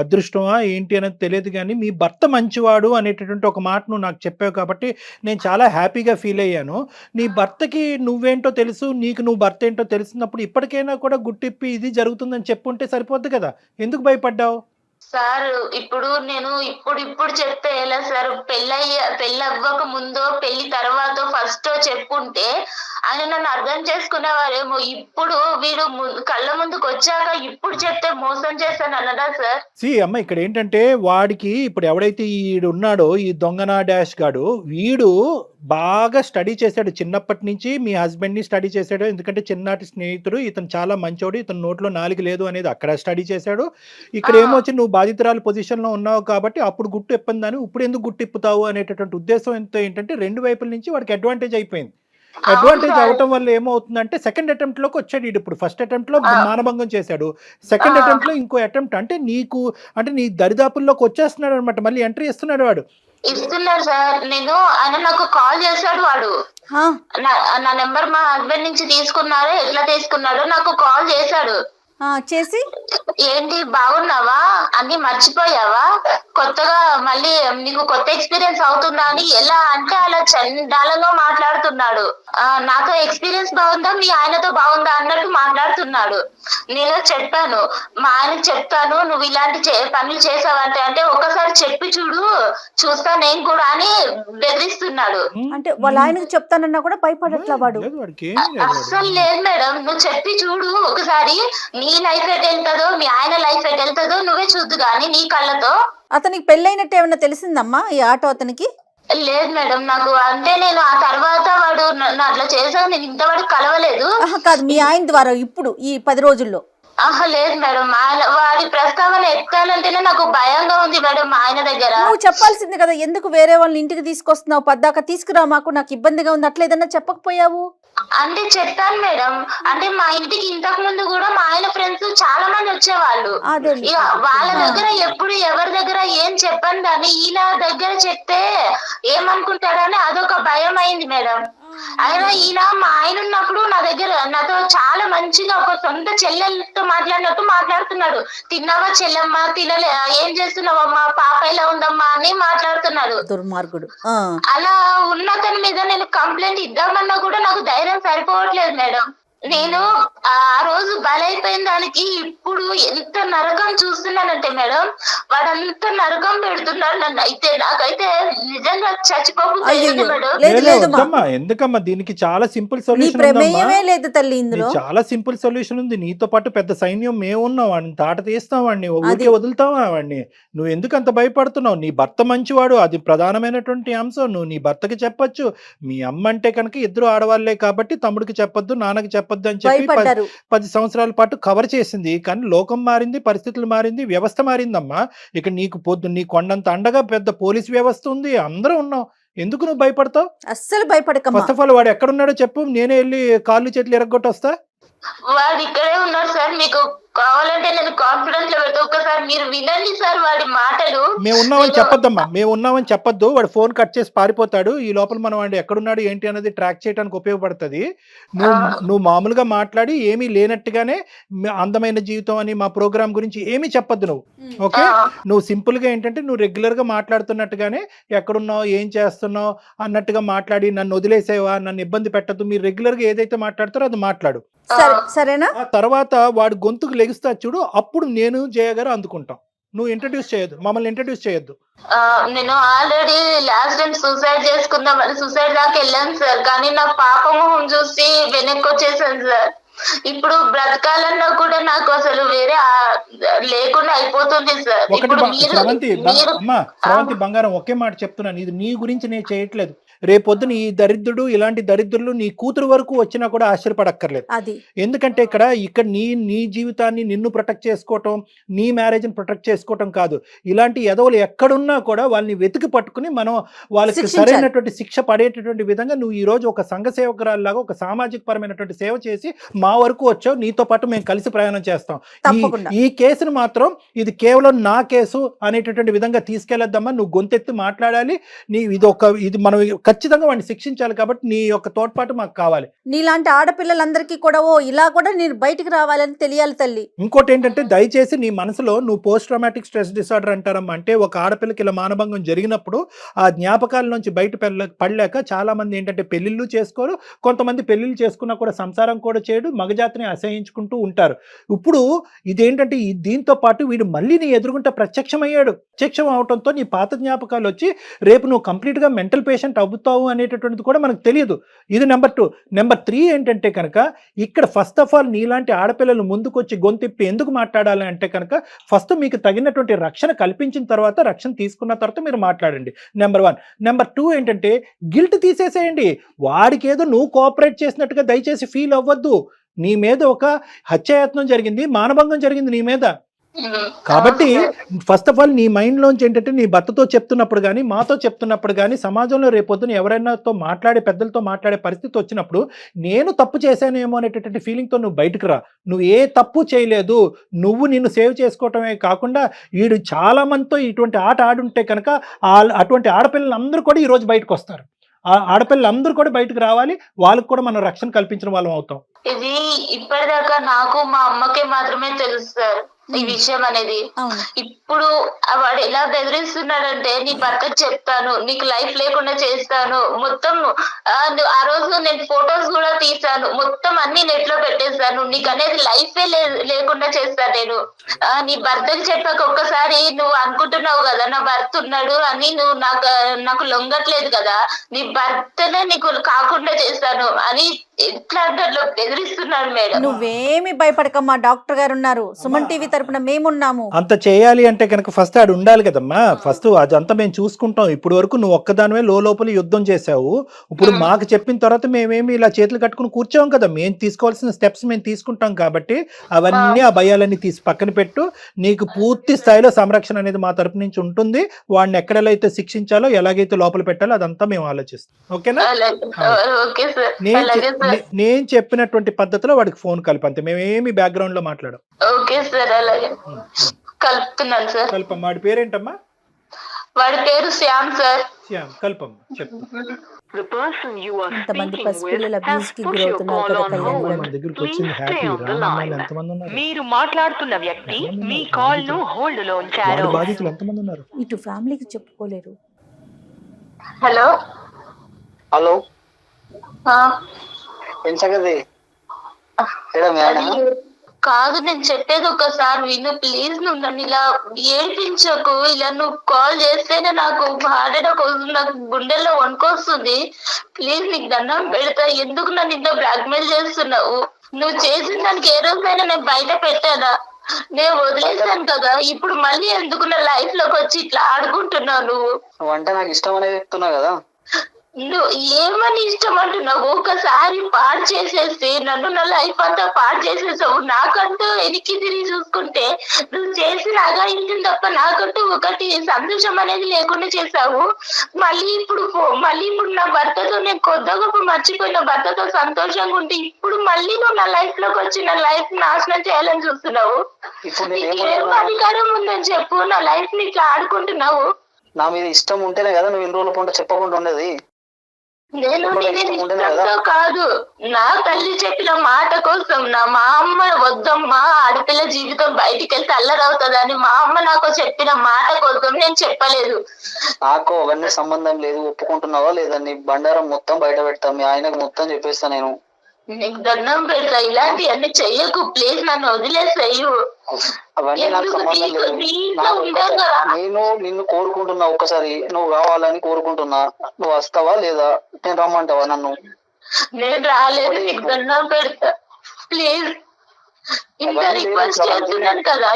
అదృష్టమా ఏంటి అనేది తెలియదు, కానీ మీ భర్త మంచివాడు అనేటటువంటి ఒక మాట నువ్వు నాకు చెప్పావు కాబట్టి నేను చాలా హ్యాపీగా ఫీల్ అయ్యాను. నీ భర్తకి నువ్వేంటో తెలుసు, నీకు నువ్వు భర్త ఏంటో తెలిసినప్పుడు ఇప్పటికైనా కూడా గుట్టిప్పి ఇది జరుగుతుందని చెప్పుంటే సరిపోద్ది కదా, ఎందుకు భయపడ్డావు? సార్ ఇప్పుడు నేను ఇప్పుడు చెప్తే ఎలా సార్, పెళ్ళి అవ్వక ముందో పెళ్లి తర్వాత ఫస్ట్ చెప్పుంటే ఆయన నన్ను అర్థం చేసుకునేవారేమో. ఇప్పుడు వీడు కళ్ళ ముందుకు వచ్చాక ఇప్పుడు చెప్తే మోసం చేస్తాను అన్నదా సార్? అమ్మ ఇక్కడ ఏంటంటే వాడికి ఇప్పుడు ఎవడైతే ఈడు ఉన్నాడో ఈ దొంగనా డాష్ గాడు, వీడు బాగా స్టడీ చేశాడు చిన్నప్పటి నుంచి, మీ హస్బెండ్ ని స్టడీ చేశాడు, ఎందుకంటే చిన్నటి స్నేహితుడు, ఇతను చాలా మంచోడు, ఇతను నోట్లో నాలుగు లేదు అనేది అక్కడ స్టడీ చేశాడు. ఇక్కడ ఏమొచ్చి నువ్వు బాధితురాలు పొజిషన్ లో ఉన్నావు కాబట్టి అప్పుడు గుట్టు ఇప్పందని ఇప్పుడు ఎందుకు గుట్టు ఇప్పుతావు అనేటటువంటి ఉద్దేశం ఏంటంటే 2 వైపుల నుంచి వాడికి అడ్వాంటేజ్ అయిపోయింది. అడ్వాంటేజ్ అవటం వల్ల ఏమవుతుందంటే సెకండ్ అటెంప్ట్ లోకి వచ్చాడు. ఇప్పుడు ఫస్ట్ అటెంప్ట్ లో మానభంగం చేశాడు, సెకండ్ అటెంప్ట్ లో ఇంకో అటెంప్ట్, అంటే నీ దరిదాపుల్లోకి వచ్చేస్తున్నాడు అనమాట, మళ్ళీ ఎంట్రీ ఇస్తున్నాడు వాడు. ఇస్తున్నాడు సార్. ఆయన నాకు కాల్ చేశాడు, వాడు నా నెంబర్ మా హస్బెండ్ నుంచి తీసుకున్నారో ఎట్లా తీసుకున్నాడో నాకు కాల్ చేశాడు. చేసి ఏంటి బాగున్నావా, అన్ని మర్చిపోయావా, కొత్తగా మళ్ళీ నీకు కొత్త ఎక్స్పీరియన్స్ అవుతుందా అని, ఎలా అంటే అలా చండాలంగా మాట్లాడుతున్నాడు. నాతో ఎక్స్పీరియన్స్ బాగుందా, మీ ఆయనతో బాగుందా అన్నట్టు మాట్లాడుతున్నాడు. నేను చెప్పాను, మా ఆయనకు చెప్తాను నువ్వు ఇలాంటి పనులు చేసావంటే, అంటే ఒకసారి చెప్పి చూస్తా నేను కూడా అని బెదిరిస్తున్నాడు. అంటే వాళ్ళ ఆయనకు చెప్తానన్నా కూడా భయపడట్లా వాడు? అస్సలు లేదు మేడం, నువ్వు చెప్పి చూడు ఒకసారి, నీ లైఫ్ ఎట్ వెళ్తుందో మీ ఆయన లైఫ్ ఎట్ వెళ్తుందో నువ్వే చూద్దు గానీ నీ కళ్ళతో. అతనికి పెళ్ళైనట్టు ఏమన్నా తెలిసిందమ్మా ఈ ఆటో అతనికి? లేదు మేడం, నాకు అంటే నేను ఆ తర్వాత వాడు నన్ను అట్లా చేశాను, నేను ఇంతవరకు కలవలేదు. కాదు, మీ ఆయన ద్వారా ఇప్పుడు ఈ 10 రోజుల్లో? లేదు మేడం, వాడి ప్రస్తావన ఎత్తానంటేనే నాకు భయంగా ఉంది మేడం. మా ఆయన దగ్గర నువ్వు చెప్పాల్సింది కదా, ఎందుకు వేరే వాళ్ళని ఇంటికి తీసుకొస్తున్నావు, పద్దాక తీసుకురా, మాకు నాకు ఇబ్బందిగా ఉంది, అట్లా ఏదన్నా చెప్పకపోయావు? అంటే చెప్పాను మేడం, అంటే మా ఇంటికి ఇంతకు ముందు కూడా మా ఆయన ఫ్రెండ్స్ చాలా మంది వచ్చేవాళ్ళు. ఇక వాళ్ళ దగ్గర ఎప్పుడు ఎవరి దగ్గర ఏం చెప్పను కానీ ఈయన దగ్గర చెప్తే ఏమనుకుంటాడని అదొక భయం అయింది మేడం. అయినా ఈయన మా ఆయన ఉన్నప్పుడు నా దగ్గర నాతో చాలా మంచిగా ఒక సొంత చెల్లెలతో మాట్లాడినట్టు మాట్లాడుతున్నాడు. తిన్నావా చెల్లెమ్మ, తినలే, ఏం చేస్తున్నావమ్మా, పాప ఎలా ఉందమ్మా అని మాట్లాడుతున్నాడు. దుర్మార్గుడు. అలా ఉన్నతని మీద నేను కంప్లైంట్ ఇద్దామన్నా కూడా నాకు ధైర్యం సరిపోవట్లేదు మేడం. నేను ఆ రోజు బలైపోయిన దానికి ఇప్పుడు ఎంత నరకం చూస్తున్నానంటే మేడం, వాడంత నరకం పెడుతున్నాడు నన్ను. అయితే నాకైతే నిజంగా చచ్చిపోతుంది మేడం. ఎందుకమ్మా, దీనికి చాలా సింపుల్ సొల్యూషన్ లేదు తల్లి, ఇందులో చాలా సింపుల్ సొల్యూషన్ ఉంది. నీతో పాటు పెద్ద సైన్యం మేము ఉన్నాం, వాడిని తాట తీస్తాం, వాడిని ఊరికే వదులుతావా వాడిని? నువ్వు ఎందుకు అంత భయపడుతున్నావు? నీ భర్త మంచివాడు, అది ప్రధానమైనటువంటి అంశం. నువ్వు నీ భర్తకి చెప్పొచ్చు. మీ అమ్మ అంటే కనుక ఇద్దరు ఆడవాళ్లే కాబట్టి తమ్ముడికి చెప్పొద్దు, నాన్నకి చెప్పొద్దు అని చెప్పి 10 సంవత్సరాల పాటు కవర్ చేసింది. కానీ లోకం మారింది, పరిస్థితులు మారింది, వ్యవస్థ మారిందమ్మా. ఇక నీకు నీ కొండంత అండగా పెద్ద పోలీస్ వ్యవస్థ ఉంది, అందరూ ఉన్నాం. ఎందుకు నువ్వు భయపడతావు? అస్సలు భయపడక. ఫస్ట్ ఆఫ్ ఆల్ వాడు ఎక్కడున్నాడో చెప్పు, నేనే వెళ్ళి కాళ్ళు చేతులు ఎరగొట్టి వస్తా. వాడు ఇక్కడే ఉన్నాడు సార్, మీకు కావాలంటే నేను కాన్ఫిడెన్స్ లో పెడతా, ఒక్కసారి మీరు వినండి సార్ వాడి మాటలు. మేము ఉన్నామని చెప్పొద్దమ్మా, మేము ఉన్నామని చెప్పొద్దు. వాడు ఫోన్ కట్ చేసి పారిపోతాడు. ఈ లోపల మనం వాడు ఎక్కడున్నాడు ఏంటి అనేది ట్రాక్ చేయడానికి ఉపయోగపడుతుంది. నువ్వు మామూలుగా మాట్లాడి ఏమీ లేనట్టుగానే అందమైన జీవితం అని మా ప్రోగ్రామ్ గురించి ఏమీ చెప్పొద్దు నువ్వు. ఓకే, నువ్వు సింపుల్ గా ఏంటంటే నువ్వు రెగ్యులర్ గా మాట్లాడుతున్నట్టుగానే ఎక్కడున్నావు, ఏం చేస్తున్నావు అన్నట్టుగా మాట్లాడి నన్ను వదిలేసేవా, నన్ను ఇబ్బంది పెట్టద్దు, మీరు రెగ్యులర్ గా ఏదైతే మాట్లాడతారో అది మాట్లాడు. సరేనా? ఆ తర్వాత వాడు గొంతుకు లెగుస్తా చూడు, అప్పుడు నేను జయ గారు అందుకుంటాం. నువ్వు ఇంట్రడ్యూస్ చేయొద్దు, మమ్మల్ని ఇంట్రడ్యూస్ చేయొద్దు. నేను ఆల్రెడీ లాస్ట్ టైం సూసైడ్ చేసుకుందామని సూసైడ్ దాకా వెళ్ళాను సార్, కానీ నా పాపము చూసి వెనక్కి వచ్చేసాను సార్. ఇప్పుడు బ్రతకాలన్నా కూడా నాకు అసలు వేరే లేకుండా అయిపోతుంది సార్. శ్రవంతి బంగారం, ఒకే మాట చెప్తున్నాను, ఇది నీ గురించి నేను చేయట్లేదు. రేపొద్దున ఈ దరిద్రుడు, ఇలాంటి దరిద్రులు నీ కూతురు వరకు వచ్చినా కూడా ఆశ్చర్యపడక్కర్లేదు. ఎందుకంటే ఇక్కడ నీ జీవితాన్ని నిన్ను ప్రొటెక్ట్ చేసుకోవటం, నీ మ్యారేజ్ని ప్రొటెక్ట్ చేసుకోవటం కాదు. ఇలాంటి ఎదవలు ఎక్కడున్నా కూడా వాళ్ళని వెతికి పట్టుకుని మనం వాళ్ళకి సరైనటువంటి శిక్ష పడేటటువంటి విధంగా నువ్వు ఈ రోజు ఒక సంఘ సేవకురాల్లాగా ఒక సామాజిక పరమైనటువంటి సేవ చేసి మా వరకు వచ్చావు. నీతో పాటు మేము కలిసి ప్రయాణం చేస్తాం. ఈ కేసును మాత్రం ఇది కేవలం నా కేసు అనేటటువంటి విధంగా తీసుకెళ్లొద్దమ్మా. నువ్వు గొంతెత్తి మాట్లాడాలి. ఇది మనం ఖచ్చితంగా వాడిని శిక్షించాలి. కాబట్టి నీ యొక్క తోడ్పాటు మాకు కావాలి. నీలాంటి ఆడపిల్లలందరికీ కూడా ఇలా కూడా నేను బయటికి రావాలని తెలియాలి తల్లి. ఇంకోటి ఏంటంటే, దయచేసి నీ మనసులో నువ్వు పోస్ట్ ట్రామాటిక్ స్ట్రెస్ డిసార్డర్ అంటారమ్మా. అంటే ఒక ఆడపిల్లకి ఇలా మానభంగం జరిగినప్పుడు ఆ జ్ఞాపకాల నుంచి బయట పడలేక చాలా మంది ఏంటంటే పెళ్లిళ్ళు చేసుకోరు, కొంతమంది పెళ్లిళ్ళు చేసుకున్నా కూడా సంసారం కూడా చేయడు, మగజాతిని అసహించుకుంటూ ఉంటారు. ఇప్పుడు ఇదేంటంటే దీంతో పాటు వీడు మళ్ళీ నీ ఎదురుగుంట ప్రత్యక్షమయ్యాడు. ప్రత్యక్షం అవడంతో నీ పాత జ్ఞాపకాలు వచ్చి రేపు నువ్వు కంప్లీట్గా మెంటల్ పేషెంట్ అవుతావు అనేటటువంటిది కూడా మనకు తెలియదు. ఇది నెంబర్ 2. నెంబర్ 3 ఏంటంటే కనుక ఇక్కడ ఫస్ట్ ఆఫ్ ఆల్ నీలాంటి ఆడపిల్లలు ముందుకొచ్చి గొంతిప్పి ఎందుకు మాట్లాడాలి అంటే కనుక ఫస్ట్ మీకు తగినటువంటి రక్షణ కల్పించిన తర్వాత, రక్షణ తీసుకున్న తర్వాత మీరు మాట్లాడండి. నెంబర్ 1. నెంబర్ 2 ఏంటంటే గిల్ట్ తీసేసేయండి. వాడికి ఏదో నువ్వు కోఆపరేట్ చేసినట్టుగా దయచేసి ఫీల్ అవ్వద్దు. నీ మీద ఒక హత్యాయత్నం జరిగింది, మానభంగం జరిగింది నీ మీద. కాబట్టి ఫస్ట్ ఆఫ్ ఆల్ నీ మైండ్లోంచి ఏంటంటే నీ భర్తతో చెప్తున్నప్పుడు కానీ, మాతో చెప్తున్నప్పుడు కానీ, సమాజంలో రేపొద్దున ఎవరైనాతో మాట్లాడే పెద్దలతో మాట్లాడే పరిస్థితి వచ్చినప్పుడు నేను తప్పు చేశానేమో అనేటటువంటి ఫీలింగ్తో నువ్వు బయటకు రా. నువ్వు ఏ తప్పు చేయలేదు. నువ్వు నిన్ను సేవ్ చేసుకోవటమే కాకుండా వీడు చాలా మందితో ఇటువంటి ఆట ఆడుంటే కనుక అటువంటి ఆడపిల్లలందరూ కూడా ఈరోజు బయటకు వస్తారు. ఆ ఆడపిల్లలందరూ కూడా బయటకు రావాలి. వాళ్ళకు కూడా మనం రక్షణ కల్పించిన వాళ్ళం అవుతాం. ఇది ఇప్పటిదాకా నాకు మా అమ్మకే మాత్రమే తెలుసు సార్ ఈ విషయం అనేది. ఇప్పుడు వాడు ఎలా బెదిరిస్తున్నాడంటే, నీ భర్తకు చెప్తాను, నీకు లైఫ్ లేకుండా చేస్తాను, మొత్తం ఆ రోజు నేను ఫొటోస్ కూడా తీసాను, మొత్తం అన్ని నెట్ లో పెట్టేస్తాను, నీకు అనేది లైఫే లేకుండా చేస్తాను నేను. నీ భర్తకు చెప్పాక ఒక్కసారి నువ్వు అనుకుంటున్నావు కదా నా భర్త ఉన్నాడు అని, నువ్వు నాకు లొంగట్లేదు కదా, నీ భర్తనే నీకు కాకుండా చేస్తాను అని ఎట్లా బెదిరిస్తున్నాడు మేడం. నువ్వేమి భయపడకమ్మా, డాక్టర్ గారు ఉన్నారు. సుమన్ టీవీ తరపున మేమున్నాము. అంత చేయాలి అంటే కనుక ఫస్ట్ ఆడు ఉండాలి కదమ్మా. ఫస్ట్ అదంతా మేము చూసుకుంటాం. ఇప్పుడు వరకు నువ్వు ఒక్కదానివే లోపల యుద్ధం చేసావు. ఇప్పుడు మాకు చెప్పిన తర్వాత మేమేమి ఇలా చేతులు కట్టుకుని కూర్చోం కదా. మేము తీసుకోవాల్సిన స్టెప్స్ మేము తీసుకుంటాం కాబట్టి అవన్నీ ఆ భయాలన్నీ తీసి పక్కన పెట్టు. నీకు పూర్తి స్థాయిలో సంరక్షణ అనేది మా తరపు నుంచి ఉంటుంది. వాడిని ఎక్కడైతే శిక్షించాలో ఎలాగైతే లోపల పెట్టాలో అదంతా మేము ఆలోచిస్తాం. ఓకేనా? Okay sir. నేను చెప్పినటువంటి పద్ధతిలో వాడికి ఫోన్ కలిపి అంతే. మేమేమి బ్యాక్గ్రౌండ్ లో మాట్లాడాం. ఓకే సార్, అలాగే కలుపుతున్నాను సార్. కల్పమ్మ. వాడి పేరేంటమ్మా? వాడి పేరు శ్యామ్ సార్. శ్యామ్. కల్పమ్మ చెప్పు. ఇంతమంది పసిపిల్లల అబ్యూస్ కి గురవుతున్నారు కదా కళ్యాణ్ గారు. మన దగ్గరికి వచ్చింది హ్యాపీ. రామమ్మాయిలు ఎంతమంది ఉన్నారు? మీరు మాట్లాడుతున్న వ్యక్తి మీ కాల్ ను హోల్డ్ లో ఉంచారు. వాడి బాధితులు ఎంతమంది ఉన్నారు? ఇటు ఫ్యామిలీకి చెప్పుకోలేరు. హలో హలో, ఆ, ఏం సంగతి? ఏడా మీ ఆయన? కాదు, నేను చెప్పేది ఒకసారి విను ప్లీజ్. నువ్వు నన్ను ఇలా ఏడిపించకు. ఇలా నువ్వు కాల్ చేస్తేనే నాకు హార్ట్ అటాక్ వస్తుంది, నాకు గుండెల్లో వణుకొస్తుంది. ప్లీజ్ నీకు దండం పెడతా. ఎందుకు నన్ను ఇంత బ్లాక్మెయిల్ చేస్తున్నావు? నువ్వు చేసిన దానికి ఏ రోజైనా నేను బయట పెట్టానా? నేను వదిలేసాను కదా. ఇప్పుడు మళ్ళీ ఎందుకు నా లైఫ్ లోకి వచ్చి ఇట్లా ఆడుకుంటున్నావు? నువ్వు అంటే నాకు ఇష్టం అనేది చెప్తున్నావు కదా. నువ్వు ఏమని ఇష్టం అంటున్నావు? ఒకసారి పాడు చేసేసి నన్ను నా లైఫ్ అంతా పాడు చేసేసావు. నాకంటూ వెనక్కి తిరిగి చూసుకుంటే నువ్వు చేసిన అగాయించిన తప్ప నాకంటూ ఒకటి సంతోషం అనేది లేకుండా చేసావు. మళ్ళీ ఇప్పుడు నా భర్తతో నేను కొత్త గొప్ప మర్చిపోయిన భర్తతో సంతోషంగా ఉంటే ఇప్పుడు మళ్ళీ నువ్వు నా లైఫ్ లోకి వచ్చి నా లైఫ్ నాశనం చేయాలని చూస్తున్నావు. ఏం అధికారం ఉందని చెప్పు నా లైఫ్ ని ఇట్లా ఆడుకుంటున్నావు? నా మీద ఇష్టం ఉంటేనే కదా నువ్వు ఇన్ని రోజుల పంట చెప్పకుండా ఉండేది. నేను ఇష్టంతో కాదు, నా తల్లి చెప్పిన మాట కోసం. మా అమ్మ వద్దమ్మా ఆడపిల్ల జీవితం బయటికి వెళ్తే అల్లరవుతుందని మా అమ్మ నాకు చెప్పిన మాట కోసం నేను చెప్పలేదు. నాకు అవన్నీ సంబంధం లేదు. ఒప్పుకుంటున్నావా లేదా? నీ బండారం మొత్తం బయట పెడతా. మీ ఆయనకు మొత్తం చెప్పేస్తా. నేను నీకు దండం పెడతా. ఇలాంటి అన్ని చెయ్యకు ప్లీజ్. నన్ను వదిలేసాయి. అవన్నీ నాకు సంబంధం లేదు. నేను నిన్ను కోరుకుంటున్నా. ఒక్కసారి నువ్వు కావాలని కోరుకుంటున్నా. నువ్వు వస్తావా లేదా? నేను రమ్మంటావా నన్ను? నేను రాలేదు. నీకు దండం పెడతా ప్లీజ్. ఇంత రిక్వెస్ట్ చేస్తున్నాను కదా.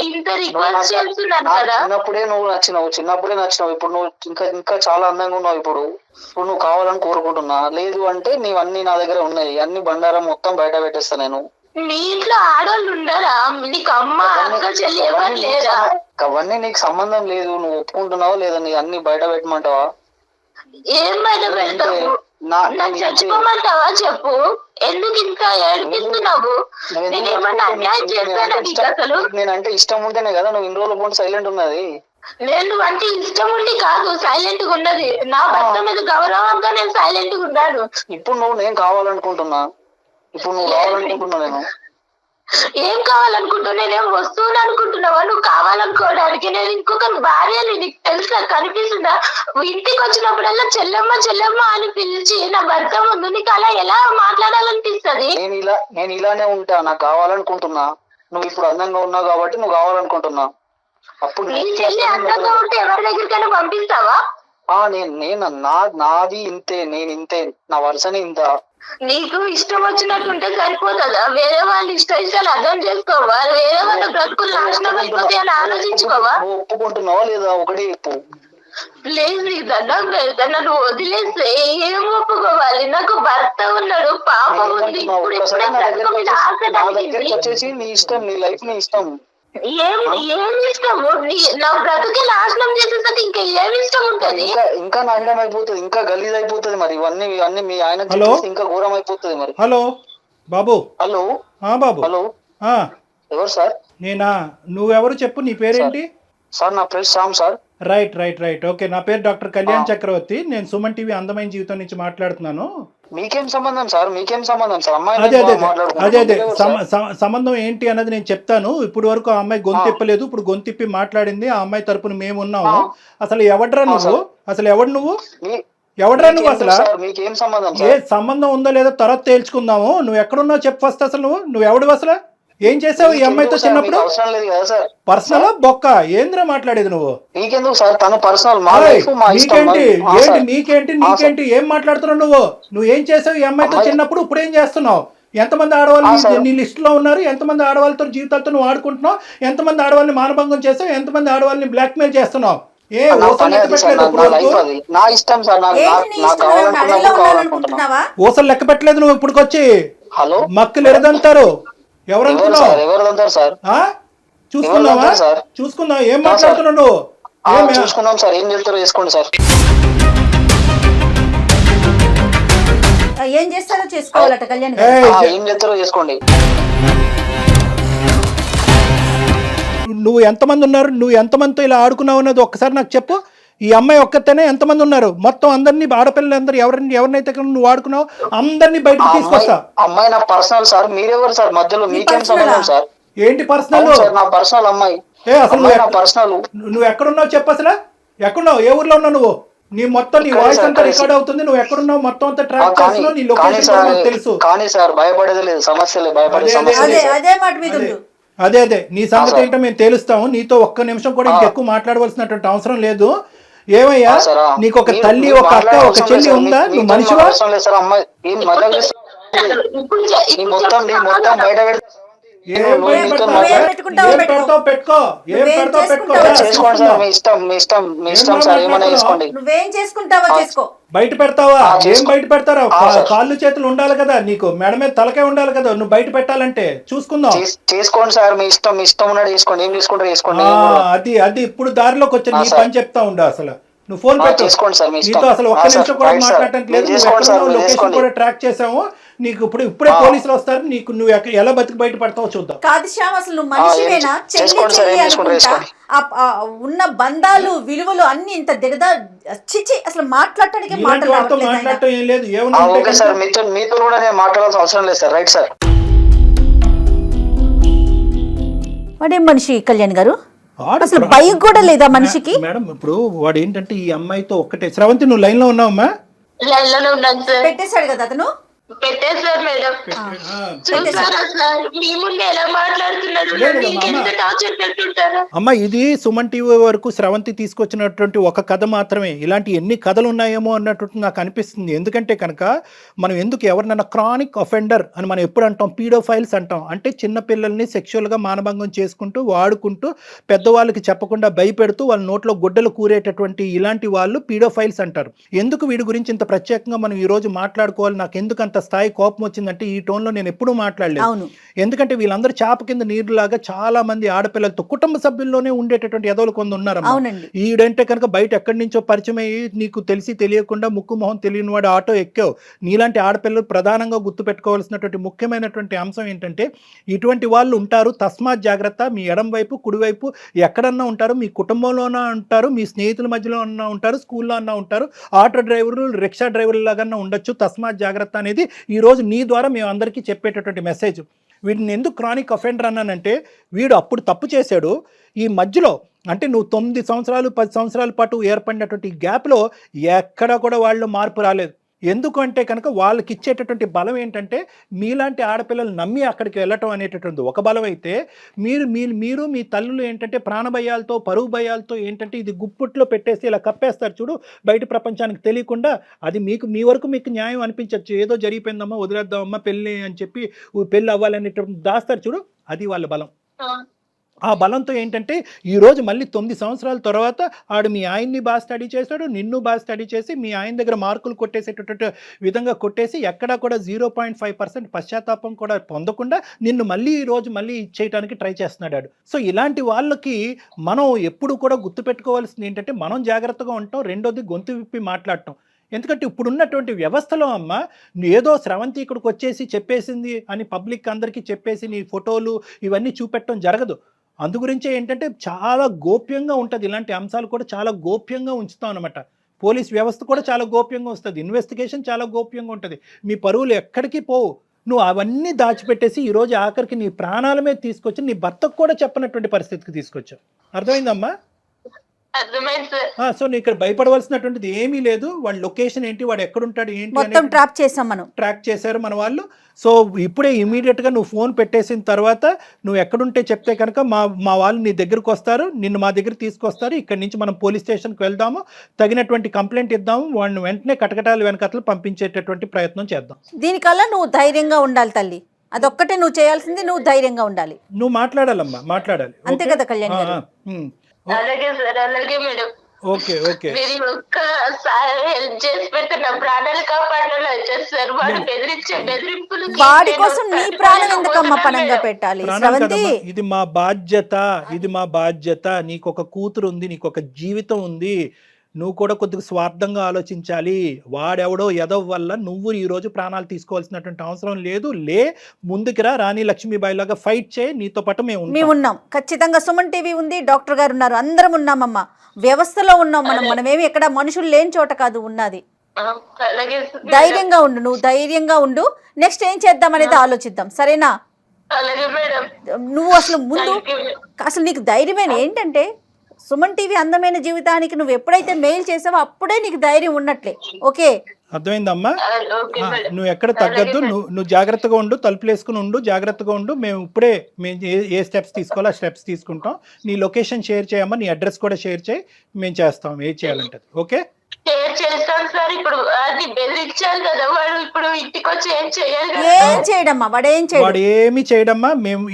చిన్నప్పుడే నువ్వు నచ్చినావు. ఇప్పుడు నువ్వు ఇంకా చాలా అందంగా ఉన్నావు. ఇప్పుడు నువ్వు కావాలని కోరుకుంటున్నా. లేదు అంటే నీవన్నీ నా దగ్గర ఉన్నాయి. అన్ని బండారం మొత్తం బయట పెట్టేస్తా నేను. మీ ఇంట్లో ఆడవాళ్ళు ఉండరా? నీకు అమ్మ అక్క చెల్లి ఎవరు లేరా? అవన్నీ నీకు సంబంధం లేదు. నువ్వు ఒప్పుకుంటున్నావా లేదా? నీ అన్ని బయట పెట్టమంటావా? ఏం బయట పెడతావు? చచ్చిపోమంటావా చెప్పు. ఎందుకు ఇంత ఏడిపిస్తున్నావు? నేనేమన్నా అన్యాయం చేస్తానా నీకు? అసలు నేనంటే ఇష్టం ఉంటేనే కదా నువ్వు ఇన్ని రోజుల పాటు సైలెంట్ ఉన్నది. నేను అంటే ఇష్టం ఉండి కాదు సైలెంట్ గా ఉన్నది. నా భర్త మీద గౌరవంగా నేను సైలెంట్ గా ఉన్నాను. ఇప్పుడు నేను కావాలనుకుంటున్నా. నేను ఏం కావాలనుకుంటున్నా? నేనేం వస్తువులు అనుకుంటున్నావా నువ్వు కావాలనుకోవడానికి? నేను ఇంకొక భార్యని నీకు తెలుసా? కనిపిస్తుందా? ఇంటికి వచ్చినప్పుడల్లా చెల్లెమ్మ అని పిలిచి నా భర్త ముందు నీకు అలా ఎలా మాట్లాడాలనిపిస్తుంది? నేను ఇలానే ఉంటా. నాకు కావాలనుకుంటున్నా. నువ్వు ఇప్పుడు అందంగా ఉన్నావు కాబట్టి నువ్వు కావాలనుకుంటున్నా. అప్పుడు నీ చెల్లి అందంగా ఉంటే ఎవరి దగ్గరికైనా పంపిస్తావా? నాది ఇంతే. నేను ఇంతే. నా వరుసని ఇంత. నీకు ఇష్టం వచ్చినట్టుంటే సరిపోతుందా? వేరే వాళ్ళు ఇష్టాలు అర్థం చేసుకోవా? వేరే వాళ్ళ బ్రతుకులు నాశనం అయిపోతాయి అని ఆలోచించుకోవా? ఒప్పుకుంటున్నావా లేదా? ఒకటి చెప్పు ప్లీజ్. నీకు దండం పెడతా. నన్ను వదిలేస్తే ఏం ఒప్పుకోవాలి? నాకు భర్త ఉన్నాడు, పాప ఉంది. వచ్చేసి నీ ఇష్టం, నీ లైఫ్ నీ ఇష్టం. ఏం ఇష్టము? నా బ్రతుకే నాశనం చేసేసరికి ఇంకా ఏమి ఇష్టం ఉంటుంది? ఇంకా నాశనం అయిపోతుంది. ఇంకా గలీజ్ అయిపోతుంది. మరి ఇవన్నీ మీ ఆయన ఇంకా ఘోరం అయిపోతుంది. మరి హలో బాబు. హలో బాబు. హలో, ఎవరు సార్? నేనా? నువ్వెవరు చెప్పు. నీ పేరేంటి? సార్ నా పేరు శ్యామ్ సార్. రైట్. ఓకే, నా పేరు డాక్టర్ కళ్యాణ్ చక్రవర్తి. నేను సుమన్ టీవీ అందమైన జీవితం నుంచి మాట్లాడుతున్నాను. మీకేం సంబంధం సార్? అమ్మాయి అదే సంబంధం ఏంటి అన్నది నేను చెప్తాను. ఇప్పుడు వరకు ఆ అమ్మాయి గొంతిప్పలేదు. ఇప్పుడు గొంతిప్పి మాట్లాడింది. ఆ అమ్మాయి తరపున మేము ఉన్నాము. అసలు ఎవడ్రా నువ్వు? ఎవడు నువ్వు అసలు? మీకేం సంబంధం? ఏ సంబంధం ఉందో లేదో తర్వాత తేల్చుకుందాము. నువ్వు ఎక్కడున్నావు చెప్పు ఫస్ట్. అసలు నువ్వు ఎవడు? అసలు ఏం చేసావు ఈ అమ్మాయితో చిన్నప్పుడు? అవసరం లేదు కదా సార్. పర్సనల్ బొక్క ఏంద్రా మాట్లాడేది నువ్వు? నీకెందుకు సార్? తన పర్సనల్. నీకేంటి ఏం మాట్లాడుతున్నావు నువ్వు? నువ్వు ఏం చేసావు ఈ అమ్మాయితో చిన్నప్పుడు? ఇప్పుడు ఏం చేస్తున్నావు? ఎంతమంది ఆడవాళ్ళు నీ లిస్ట్ లో ఉన్నారు? ఎంతమంది ఆడవాళ్ళతో జీవితాలతో నువ్వు ఆడుకుంటున్నావు? ఎంతమంది ఆడవాళ్ళని మానభంగం చేస్తావు? ఎంతమంది ఆడవాళ్ళని బ్లాక్ మెయిల్ చేస్తున్నావు? నా ఇష్టం సార్, ఊసలు లెక్క పెట్టలేదు నువ్వు ఇప్పుడుకొచ్చి. హలో, మక్కులు ఎరదంటారు ఎవరనుకున్నావు? ఎవరు సార్? చూసుకున్నావా? చూసుకున్నావు? ఏం మాట్లాడుతున్నావు నువ్వు? చూసుకున్నాం సార్, ఏం చెప్తారో చేసుకోండి సార్. ఏం చేస్తారో చేసుకోవాలట కళ్యాణ్ ఏం చేస్తారో చేసుకోండి. నువ్వు ఎంతమంది ఉన్నారు? నువ్వు ఎంతమందితో ఇలా ఆడుకున్నావు అన్నది ఒక్కసారి నాకు చెప్పు. ఈ అమ్మాయి ఒక్కతేనే ఎంతమంది ఉన్నారు? మొత్తం అందరినీ ఆడపిల్లలందరూ ఎవరినైతే నువ్వు ఆడుకున్నావు అందరినీ బయటకు తీసుకొస్తా. అమ్మాయి నా పర్సనల్ సార్, మీరెవరు సార్ మధ్యలో? మీకేం సంబంధం సార్? ఏంటి పర్సనల్? నా పర్సనల్ అమ్మాయి. పర్సనల్. నువ్వు ఎక్కడున్నావు చెప్పు అసలు. ఎక్కడున్నావు? ఏ ఊర్లో ఉన్నావు నువ్వు? నీ మొత్తం నీ వాయిస్ అంతా రికార్డ్ అవుతుంది. నువ్వు ఎక్కడున్నావు మొత్తం అంతా ట్రాక్ చేస్తున్నావు. నీ లొకేషన్ తెలుసు. కానీ సార్ భయపడేది లేదు, సమస్యలే, భయపడే సమస్య. అదే నీ సంగతి ఏంటో మేము తెలుస్తాము. నీతో ఒక్క నిమిషం కూడా ఇంకెక్కువ మాట్లాడవలసినటువంటి అవసరం లేదు. ఏమయ్యా, నీకు ఒక తల్లి, ఒక అక్క, ఒక చెల్లి ఉందా? నువ్వు మనిషివా? మొత్తం బయట బయట పెడతావా? ఏం బయట పెడతారా? కాళ్ళు చేతులు ఉండాలి కదా నీకు, మెడ మీద తలకే ఉండాలి కదా నువ్వు బయట పెట్టాలంటే. చూసుకుందాం. చేసుకోండి సార్, మీ ఇష్టం. మీ ఇష్టం ఉన్నాడు చేసుకోండి, ఏం తీసుకుంటారు చేసుకోండి. అది ఇప్పుడు దారిలోకి వచ్చి నీ పని చెప్తా ఉండు. అసలు నువ్వు ఫోన్ చేసుకోండి సార్, నీతో అసలు ఒక్క నిమిషం కూడా మాట్లాడటం లేదు. లొకేషన్ కూడా ట్రాక్ చేసాము. నీకు ఇప్పుడే పోలీసులు వస్తారు. నీకు నువ్వు ఎలా బతికి బయట పడతావో చూద్దాం. కాదు శ్యామ్, అసలు నువ్వు మనిషివేనా? ఉన్న బంధాలు విలువలు అన్ని ఇంత దిగదా? చిచి, అసలు మాట్లాడటానికి మాట్లాడటం ఏం లేదు. మీతో కూడా నేను మాట్లాడాల్సిన అవసరం లేదు సార్. Right sir. వాడేం మనిషి కళ్యాణ్ గారు? అసలు బైక్ కూడా లేదా మనిషికి? మేడం ఇప్పుడు వాడు ఏంటంటే ఈ అమ్మాయితో ఒక్కటే. శ్రవంతి నువ్వు లైన్ లో ఉన్నావమ్మా? లైన్ లోనే ఉన్నాను సార్. పెట్టేశాడు కదా అతను? పెట్టేశారు మేడం. మీ ముందు ఎలా మాట్లాడుతున్నారు? అమ్మ, ఇది సుమన్ టీవీ వరకు శ్రవంతి తీసుకొచ్చినటువంటి ఒక కథ మాత్రమే. ఇలాంటి ఎన్ని కథలు ఉన్నాయేమో అన్నట్టు నాకు అనిపిస్తుంది. ఎందుకంటే కనుక మనం ఎందుకు ఎవరినైనా క్రానిక్ అఫెండర్ అని మనం ఎప్పుడు అంటాం? పీడోఫైల్స్ అంటాం. అంటే చిన్న పిల్లల్ని సెక్షువల్గా మానభంగం చేసుకుంటూ వాడుకుంటూ పెద్దవాళ్ళకి చెప్పకుండా భయపెడుతూ వాళ్ళ నోట్లో గుడ్డలు కూరేటటువంటి ఇలాంటి వాళ్ళు పీడోఫైల్స్ అంటారు. ఎందుకు వీడి గురించి ఇంత ప్రత్యేకంగా మనం ఈ రోజు మాట్లాడుకోవాలి? నాకు ఎందుకు అంత స్థాయి కోపం వచ్చిందంటే ఈ టోన్లో నేను ఎప్పుడూ మాట్లాడలేదు. ఎందుకంటే వీళ్ళందరూ చాప కింద నీరులాగా చాలా మంది ఆడపిల్లలతో కుటుంబ సభ్యుల్లోనే ఉండేటటువంటి ఎదవలు కొంత ఉన్నారు. ఈడంటే కనుక బయట ఎక్కడి నుంచో పరిచయం అయ్యి నీకు తెలిసి తెలియకుండా ముక్కు మొహం తెలియని వాడు ఆటో ఎక్కావు. నీలాంటి ఆడపిల్లలు ప్రధానంగా గుర్తుపెట్టుకోవాల్సినటువంటి ముఖ్యమైనటువంటి అంశం ఏంటంటే ఇటువంటి వాళ్ళు ఉంటారు. తస్మాత్ జాగ్రత్త. మీ ఎడం వైపు కుడివైపు ఎక్కడన్నా ఉంటారు. మీ కుటుంబంలోనే ఉంటారు, మీ స్నేహితుల మధ్యలో అన్నా ఉంటారు, స్కూల్లో అన్నా ఉంటారు, ఆటో డ్రైవర్లు, రిక్షా డ్రైవర్లు లాగా ఉండొచ్చు. తస్మాత్ జాగ్రత్త అనేది ఈరోజు నీ ద్వారా మేము అందరికీ చెప్పేటటువంటి మెసేజ్. వీడిని ఎందుకు క్రానిక్ అఫెండర్ అన్నానంటే వీడు అప్పుడు తప్పు చేశాడు. ఈ మధ్యలో అంటే నువ్వు 9 సంవత్సరాలు 10 సంవత్సరాల పాటు ఏర్పడినటువంటి గ్యాప్లో ఎక్కడ కూడా వాళ్ళు మార్పు రాలేదు. ఎందుకంటే కనుక వాళ్ళకి ఇచ్చేటటువంటి బలం ఏంటంటే మీలాంటి ఆడపిల్లలు నమ్మి అక్కడికి వెళ్ళటం అనేటటువంటి ఒక బలం అయితే మీరు మీ తల్లులు ఏంటంటే ప్రాణభయాలతో పరువు భయాలతో ఏంటంటే ఇది గుప్పుట్లో పెట్టేసి ఇలా కప్పేస్తారు చూడు, బయట ప్రపంచానికి తెలియకుండా. అది మీ వరకు మీకు న్యాయం అనిపించవచ్చు. ఏదో జరిగిపోయిందమ్మా వదిలేద్దామమ్మా పెళ్ళి అని చెప్పి పెళ్ళి అవ్వాలనేటటువంటి దాస్తారు చూడు, అది వాళ్ళ బలం. ఆ బలంతో ఏంటంటే ఈరోజు మళ్ళీ 9 సంవత్సరాల తర్వాత ఆడు మీ ఆయన్ని బాగా స్టడీ చేశాడు, నిన్ను బాగా స్టడీ చేసి మీ ఆయన దగ్గర మార్కులు కొట్టేసేటటువంటి విధంగా కొట్టేసి ఎక్కడా కూడా 0.5% పశ్చాత్తాపం కూడా పొందకుండా నిన్ను మళ్ళీ ఈరోజు మళ్ళీ ఇచ్చేయడానికి ట్రై చేస్తున్నాడు. సో ఇలాంటి వాళ్ళకి మనం ఎప్పుడు కూడా గుర్తుపెట్టుకోవాల్సింది ఏంటంటే మనం జాగ్రత్తగా ఉంటాం. రెండోది గొంతు విప్పి మాట్లాడటం. ఎందుకంటే ఇప్పుడున్నటువంటి వ్యవస్థలో అమ్మ ఏదో శ్రవంతి ఇక్కడికి వచ్చేసి చెప్పేసింది అని పబ్లిక్ అందరికీ చెప్పేసి నీ ఫోటోలు ఇవన్నీ చూపెట్టడం జరగదు. అందు గురించే ఏంటంటే చాలా గోప్యంగా ఉంటుంది. ఇలాంటి అంశాలు కూడా చాలా గోప్యంగా ఉంచుతాం అనమాట. పోలీస్ వ్యవస్థ కూడా చాలా గోప్యంగా వస్తుంది. ఇన్వెస్టిగేషన్ చాలా గోప్యంగా ఉంటుంది. మీ పరువులు ఎక్కడికి పోవు. నువ్వు అవన్నీ దాచిపెట్టేసి ఈరోజు ఆఖరికి నీ ప్రాణాల మీద తీసుకొచ్చి నీ భర్తకు కూడా చెప్పనటువంటి పరిస్థితికి తీసుకొచ్చావు. అర్థమైందమ్మా? అర్థమైంది సార్. సో నువ్వు ఇక్కడ భయపడవలసినటువంటిది ఏమీ లేదు. వాడి లొకేషన్ ఏంటి, వాడు ఎక్కడుంటాడు ఏంటి మొత్తం ట్రాప్ చేసాం మనం. ట్రాక్ చేశారు మన వాళ్ళు. సో ఇప్పుడే ఇమీడియట్గా నువ్వు ఫోన్ పెట్టేసిన తర్వాత నువ్వు ఎక్కడుంటే చెప్తే కనుక మా వాళ్ళు నీ దగ్గరకు వస్తారు, నిన్ను మా దగ్గర తీసుకొస్తారు. ఇక్కడి నుంచి మనం పోలీస్ స్టేషన్కి వెళ్దాము, తగినటువంటి కంప్లైంట్ ఇద్దాము, వాడిని వెంటనే కటకటాలు వెనకతలు పంపించేటటువంటి ప్రయత్నం చేద్దాం. దీనికల్లా నువ్వు ధైర్యంగా ఉండాలి తల్లి, అదొక్కటే నువ్వు చేయాల్సింది, నువ్వు ధైర్యంగా ఉండాలి. నువ్వు మాట్లాడాలమ్మా, మాట్లాడాలి. అంతే కదా కళ్యాణ్ గారు? అలాగే సార్, అలాగే మేడం. Okay okay. మీరు ఒక్కసారి హెల్ప్ చేసి పెడితే నా ప్రాణాలు కాపాడాలి వచ్చారు సార్. వాడు బెదిరింపులు వాడి కోసం నీ ప్రాణం ఎందుకమ్మా పణంగా పెట్టాలి శ్రవంతి? ఇది మా బాధ్యత, ఇది మా బాధ్యత. నీకు ఒక కూతురు ఉంది, నీకు ఒక జీవితం ఉంది. నువ్వు కూడా కొద్దిగా స్వార్థంగా ఆలోచించాలి. వాడెవడో ఎదవ వల్ల నువ్వు ఈరోజు ప్రాణాలు తీసుకోవాల్సినటువంటి అవసరం లేదు. ముందుకురా, రాణి లక్ష్మీబాయి లాగా ఫైట్ చేయి. నీతో పాటు మేము ఉన్నాం ఖచ్చితంగా. సుమన్ టీవీ ఉంది, డాక్టర్ గారు ఉన్నారు, అందరం ఉన్నామమ్మా. వ్యవస్థలో ఉన్నాం మనమేమి ఎక్కడ మనుషులు లేని చోట కాదు ఉన్నది. ధైర్యంగా ఉండు, నువ్వు ధైర్యంగా ఉండు. నెక్స్ట్ ఏం చేద్దాం అనేది ఆలోచిద్దాం, సరేనా? నువ్వు అసలు నీకు ధైర్యమైన ఏంటంటే సుమన్ టీవీ అందమైన జీవితానికి నువ్వు ఎప్పుడైతే మెయిల్ చేసావో అప్పుడే నీకు ధైర్యం ఉన్నట్లే. ఓకే, అర్థమైందమ్మా? నువ్వు ఎక్కడ తగ్గద్దు, నువ్వు జాగ్రత్తగా ఉండు, తలుపులు వేసుకుని ఉండు, జాగ్రత్తగా ఉండు. మేము ఇప్పుడే ఏ స్టెప్స్ తీసుకోవాలో ఆ స్టెప్స్ తీసుకుంటాం. నీ లొకేషన్ షేర్ చేయమ్మా, నీ అడ్రస్ కూడా షేర్ చేయి, మేము చేస్తాం ఏం చేయాలంటే. ఓకే చేస్తాను సార్. ఇప్పుడు అది బెదిరించాలి కదా వాడు, ఇప్పుడు ఇంటికి వచ్చి ఏం చేయాలి? ఏం చేయడమ్మా వాడు ఏమి చేయడమ్మా. మేము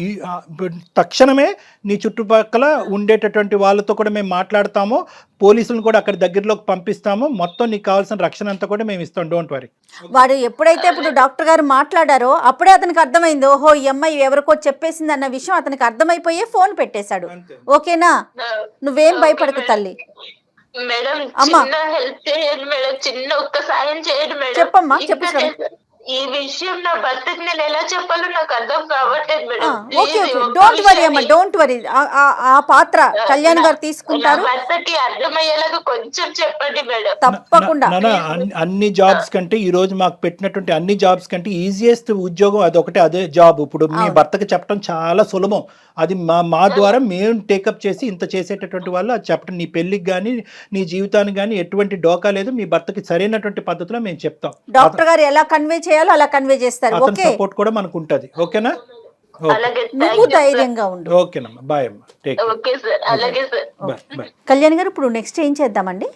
తక్షణమే నీ చుట్టుపక్కల ఉండేటటువంటి వాళ్ళతో కూడా మేము మాట్లాడతాము, పోలీసులను కూడా అక్కడ దగ్గరలోకి పంపిస్తాము. మొత్తం నీకు కావాల్సిన రక్షణ అంతా కూడా మేము ఇస్తాం, డోంట్ వరీ. వాడు ఎప్పుడైతే ఇప్పుడు డాక్టర్ గారు మాట్లాడారో అప్పుడే అతనికి అర్థమైంది, ఓహో ఈ అమ్మాయి ఎవరికో చెప్పేసింది అన్న విషయం అతనికి అర్థమైపోయే ఫోన్ పెట్టేశాడు. ఓకేనా? నువ్వేం భయపడకు తల్లి. మేడం చిన్న హెల్ప్ చేయండి మేడం, చిన్న ఒక్క సాయం చేయండి మేడం. చెప్పమ్మా, చెప్పు. ఈ విషయం నా భర్తకి నేను ఎలా చెప్పాలో నాకు అర్థం కావట్లేదు madam. Okay okay, don't worry అమ్మా, డోంట్ వరీ. ఆ పాత్ర కళ్యాణ్ గారు తీసుకుంటారు. భర్తకి అర్థమయ్యేలాగా కొంచెం చెప్పండి మేడం. తప్పకుండా. అన్ని జాబ్స్ కంటే ఈ రోజు మాకు పెట్టినటువంటి అన్ని జాబ్స్ కంటే ఈజియెస్ట్ ఉద్యోగం అదొకటే, అదే జాబ్. ఇప్పుడు మీ భర్తకి చెప్పడం చాలా సులభం. అది మా ద్వారా మేము టేకప్ చేసి ఇంత చేసేటటువంటి వాళ్ళు అది చెప్పడం. నీ పెళ్లికి కానీ నీ జీవితానికి కానీ ఎటువంటి డోకా లేదు. మీ భర్తకి సరైనటువంటి పద్ధతిలో మేము చెప్తాం. డాక్టర్ గారు ఎలా కన్వే చేయాలో అలా కన్వే చేస్తారు. అతని సపోర్ట్ కూడా మనకు ఉంటది. ఓకేనా? నువ్వు ధైర్యంగా ఉండు. ఓకేనమ్మా, బాయ్ అమ్మా, టేక్ కేర్. కళ్యాణ్ గారు ఇప్పుడు నెక్స్ట్ ఏం చేద్దామండి?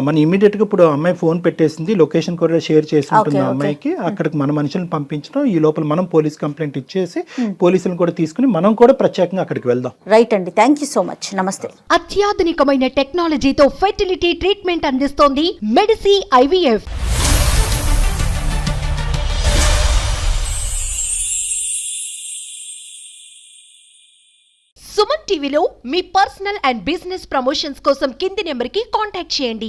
మన ఇమీడియట్ గా ఇప్పుడు అమ్మాయి ఫోన్ పెట్టేసింది, లొకేషన్ కూడా షేర్ చేసి ఉంటుంది అమ్మాయికి. అక్కడికి మన మనుషులను పంపించడం, ఈ లోపల మనం పోలీస్ కంప్లైంట్ ఇచ్చేసి పోలీసులను కూడా తీసుకుని మనం కూడా ప్రత్యేకంగా అక్కడికి వెళ్దాం. రైట్ అండి, థ్యాంక్ యూ సో మచ్. నమస్తే. అత్యాధునికమైన టెక్నాలజీతో ఫెర్టిలిటీ ట్రీట్మెంట్ అందిస్తోంది మెడిసి IVF. సుమన్ టీవీలో మీ పర్సనల్ అండ్ బిజినెస్ ప్రమోషన్స్ కోసం కింది నెంబర్కి కాంటాక్ట్ చేయండి.